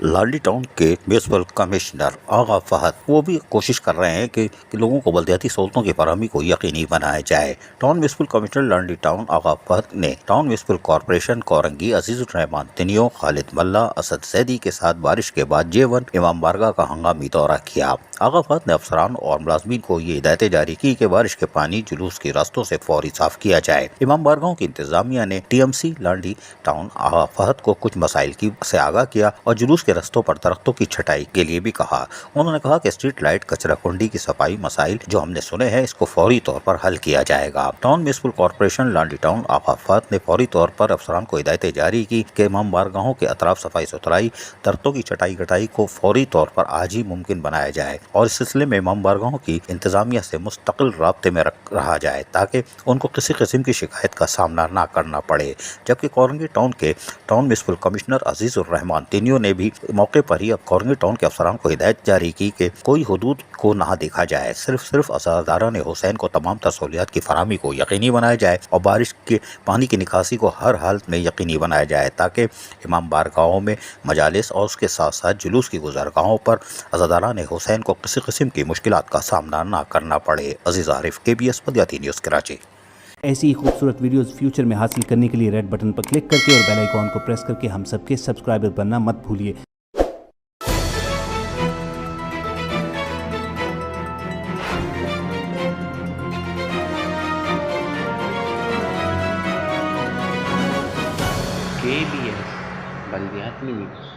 लाली town के municipal commissioner आगा फहद वो भी कोशिश कर रहे हैं कि लोगों को बलदियाती सहूलतों की फराहमी को यकीनी बनाया जाए। टाउन म्यूनसिपल कमिश्नर लाली टाउन आगा फहद ने town municipal corporation Korangi Azizur Rahman Tunio Khalid Malla Asad Saidi के साथ बारिश के बाद J1 इमाम बारगाह का हंगामी दौरा किया। आगा फहद ने अफसरान और मुलाजमीन को ये हिदायतें जारी की कि बारिश के पानी जुलूस के रास्तों से फौरी साफ किया जाए। इमाम बारगाहों की इंतजामिया ने TMC लाली टाउन आगा फहद को कुछ मसाइल की से आगाह किया और जुलूस के रस्तों पर दरख्तों की छटाई के लिए भी कहा। उन्होंने कहा कि स्ट्रीट लाइट, कचरा कुंडी की सफाई मसाइल जो हमने सुने हैं, इसको फौरी तौर पर हल किया जाएगा। टाउन म्यूनसिपल कॉरपोरेशन लाली टाउन आगा फहद ने फौरी तौर पर अफसरान को हिदायतें जारी की कि इमाम बारगाहों के अतराफ सफाई सुथराई, दरख्तों की छटाई कटाई को फौरी तौर पर आज ही मुमकिन बनाया जाए और इस सिलसिले में इमाम बारगाहों की इंतजामिया से मुस्तकिल राब्ते में रहा जाए ताकि उनको किसी किस्म की शिकायत का सामना ना करना पड़े। जबकि कोरंगी टाउन के town municipal commissioner Azizur Rahman Tunio ने भी मौके पर ही कोरंगी टाउन के अफसरान को हिदायत जारी की कि कोई हुदूद को ना देखा जाए, सिर्फ अज़ादारान हुसैन को तमाम सहूलियात की फराहमी को यकीनी बनाया जाए और बारिश के पानी की निकासी को हर हालत में यकीनी बनाया जाए ताकि इमाम बारगाहों में मजालिस और उसके साथ साथ जुलूस की गुज़रगाहों पर अज़ादारान हुसैन को किसी किस्म की मुश्किलात का सामना ना करना पड़े। अजीज आरिफ, KBS बलदियाती न्यूज़ कराची। ऐसी ही खूबसूरत वीडियोस फ्यूचर में हासिल करने के लिए रेड बटन पर क्लिक करके और बेल आइकॉन को प्रेस करके हम सबके सब्सक्राइबर बनना मत भूलिए। KBS बलदियाती न्यूज़।